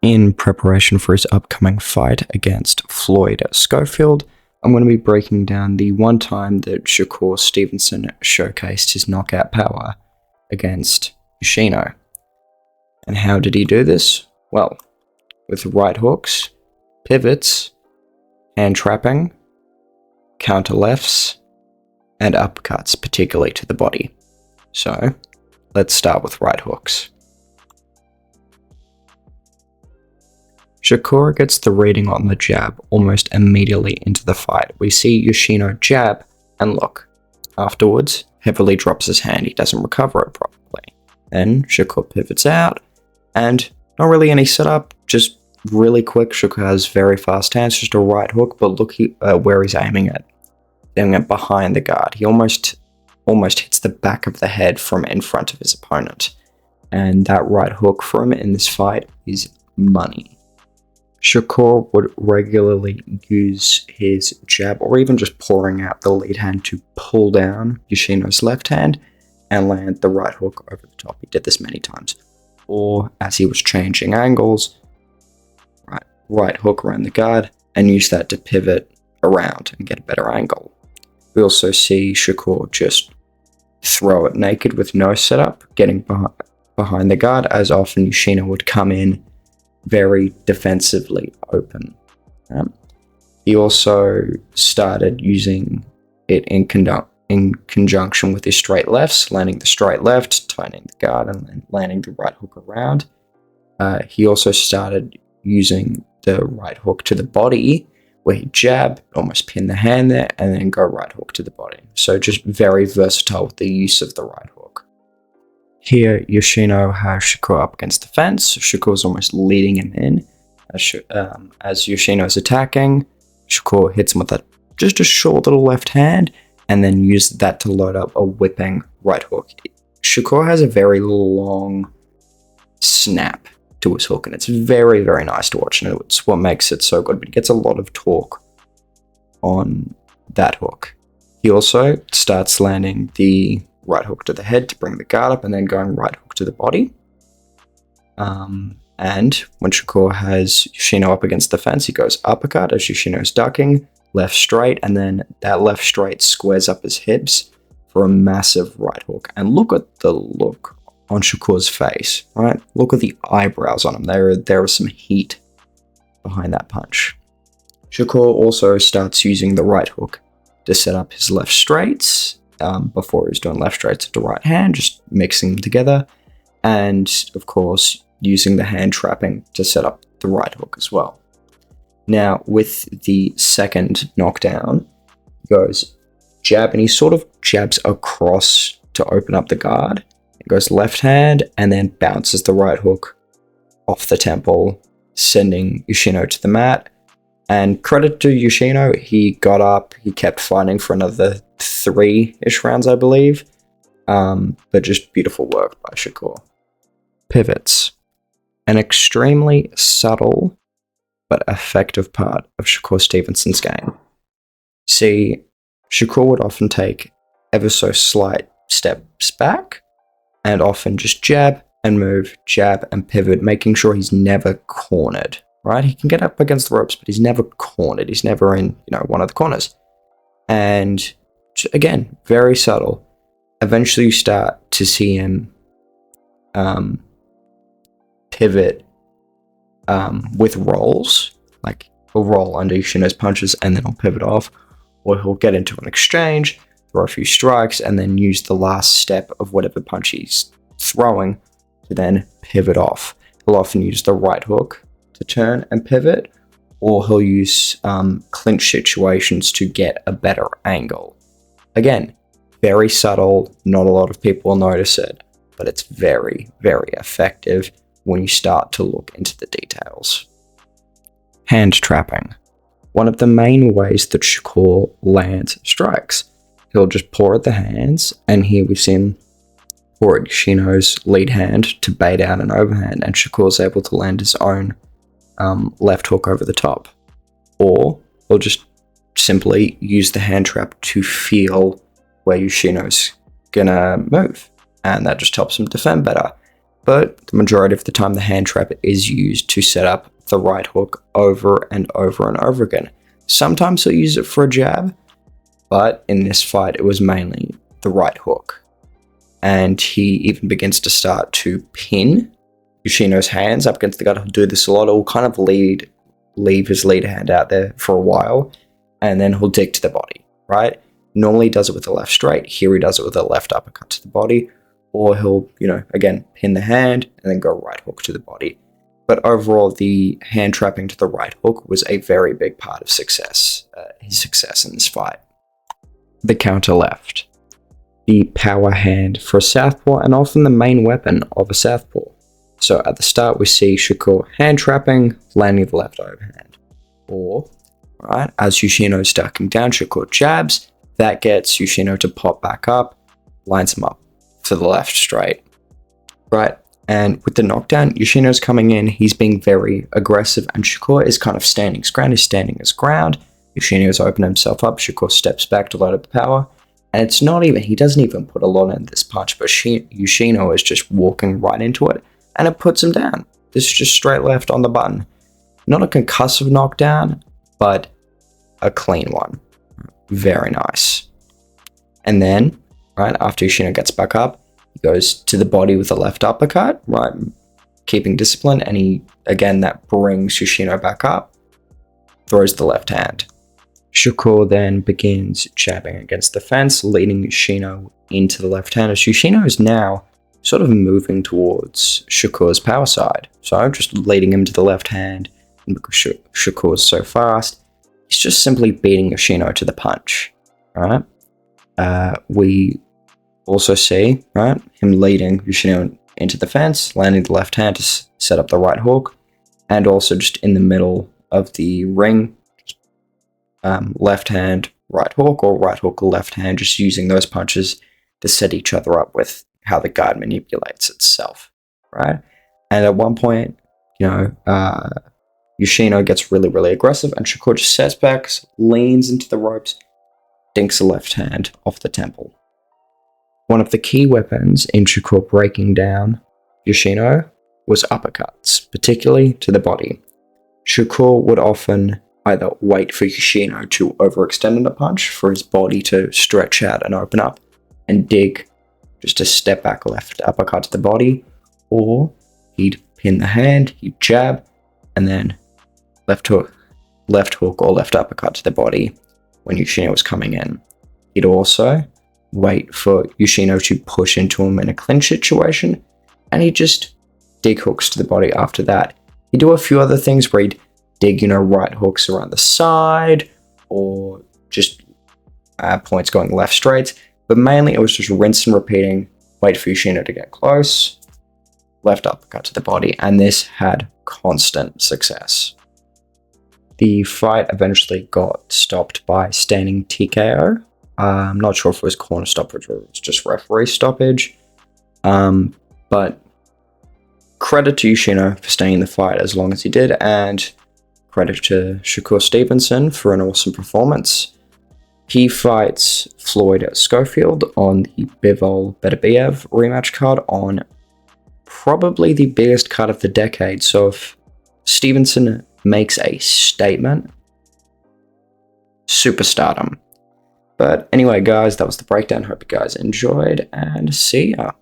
In preparation for his upcoming fight against Floyd at Schofield, I'm going to be breaking down the one time that Shakur Stevenson showcased his knockout power against Yushino. And how did he do this? Well, with right hooks, pivots, hand trapping, counter lefts, and uppercuts, particularly to the body. So, let's start with right hooks. Shakur gets the reading on the jab almost immediately into the fight. We see Yushino jab, and look, afterwards, heavily drops his hand. He doesn't recover it properly. Then Shakur pivots out, and not really any setup, just really quick. Shakur has very fast hands, just a right hook, but look where he's aiming it. Aiming it behind the guard. He almost hits the back of the head from in front of his opponent. And that right hook for him in this fight is money. Shakur would regularly use his jab or even just pouring out the lead hand to pull down Yushino's left hand and land the right hook over the top. He did this many times. Or as he was changing angles, right hook around the guard and use that to pivot around and get a better angle. We also see Shakur just throw it naked with no setup, getting behind the guard, as often Yushino would come in very defensively open. He also started using it in conjunction with his straight lefts, landing the straight left, tightening the guard, and then landing the right hook around. He also started using the right hook to the body, where he'd jab, almost pin the hand there, and then go right hook to the body. So just very versatile with the use of the right hook. Here, Yushino has Shakur up against the fence. Shakur's almost leading him in. As Yushino's attacking, Shakur hits him with just a short little left hand, and then uses that to load up a whipping right hook. Shakur has a very long snap to his hook, and it's very, very nice to watch, and it's what makes it so good, but he gets a lot of torque on that hook. He also starts landing the right hook to the head to bring the guard up, and then going right hook to the body. And when Shakur has Yushino up against the fence, he goes uppercut as Yushino's ducking, left straight, and then that left straight squares up his hips for a massive right hook. And look at the look on Shakur's face, right? Look at the eyebrows on him. There is some heat behind that punch. Shakur also starts using the right hook to set up his left straights. Before he was doing left straights with the right hand, just mixing them together. And of course, using the hand trapping to set up the right hook as well. Now, with the second knockdown, he goes jab, and he sort of jabs across to open up the guard. It goes left hand and then bounces the right hook off the temple, sending Yushino to the mat. And credit to Yushino, he got up, he kept fighting for another 3-ish rounds, I believe. But just beautiful work by Shakur. Pivots. An extremely subtle but effective part of Shakur Stevenson's game. See, Shakur would often take ever so slight steps back, and often just jab and move, jab and pivot, making sure he's never cornered, right? He can get up against the ropes, but he's never cornered. He's never in, one of the corners. And again, very subtle. Eventually you start to see him pivot with rolls, like he'll roll under Yushino's punches and then he'll pivot off, or he'll get into an exchange, throw a few strikes, and then use the last step of whatever punch he's throwing to then pivot off. He'll often use the right hook to turn and pivot, or he'll use clinch situations to get a better angle. Again, very subtle, not a lot of people will notice it, but it's very, very effective when you start to look into the details. Hand trapping. One of the main ways that Shakur lands strikes. He'll just pour at the hands, and here we've seen pour at Yushino's lead hand to bait out an overhand, and Shakur's able to land his own left hook over the top. Or he'll just simply use the hand trap to feel where Yushino's gonna move, and that just helps him defend better. but the majority of the time the hand trap is used to set up the right hook over and over and over again. Sometimes he'll use it for a jab, but in this fight it was mainly the right hook. And he even begins to start to pin Yoshino's hands up against the gut. He'll do this a lot. He'll kind of leave his lead hand out there for a while, and then he'll dig to the body, right? Normally he does it with the left straight. Here he does it with a left uppercut to the body, or he'll, again, pin the hand and then go right hook to the body. But overall, the hand trapping to the right hook was a very big part of his success in this fight. The counter left. The power hand for a southpaw, and often the main weapon of a southpaw. So at the start, we see Shakur hand trapping, landing the left overhand. Or, right, as Yoshino's ducking down, Shakur jabs. That gets Yoshino to pop back up, lines him up for the left straight. Right, and with the knockdown, Yoshino's coming in, he's being very aggressive, and Shakur is kind of standing his ground. He's standing his ground. Yoshino's opened himself up. Shakur steps back to load up the power. And he doesn't even put a lot in this punch, but Yoshino is just walking right into it, and it puts him down. This is just straight left on the button. Not a concussive knockdown, but a clean one. Very nice. And then, right, after Yoshino gets back up, he goes to the body with a left uppercut, right, keeping discipline, and that brings Yoshino back up, throws the left hand. Shakur then begins jabbing against the fence, leading Yoshino into the left hand, as Yoshino is now sort of moving towards Shakur's power side. So I'm just leading him to the left hand, and because Shakur's so fast, he's just simply beating Yoshino to the punch, right? We also see, right, him leading Yoshino into the fence, landing the left hand to set up the right hook, and also just in the middle of the ring, left hand, right hook, or right hook, left hand, just using those punches to set each other up with how the guard manipulates itself, right? And at one point, Yoshino gets really, really aggressive, and Shakur just sets back, leans into the ropes, dinks the left hand off the temple. One of the key weapons in Shakur breaking down Yoshino was uppercuts, particularly to the body. Shakur would often either wait for Yoshino to overextend in a punch, for his body to stretch out and open up, and dig just a step back left uppercut to the body, or he'd pin the hand, he'd jab, and then left hook or left uppercut to the body when Yoshino was coming in. He'd also wait for Yoshino to push into him in a clinch situation, and he'd just dig hooks to the body after that. He'd do a few other things where he'd dig, right hooks around the side, or just points going left straight, but mainly it was just rinse and repeating, wait for Yoshino to get close, left uppercut to the body, and this had constant success. The fight eventually got stopped by standing TKO. I'm not sure if it was corner stoppage or it was just referee stoppage, but credit to Yoshino for staying in the fight as long as he did, and credit to Shakur Stevenson for an awesome performance. He fights Floyd at Scholfield on the Bivol Beterbiev rematch card on probably the biggest card of the decade. So if Stevenson makes a statement, superstardom. But anyway, guys, that was the breakdown. Hope you guys enjoyed, and see ya.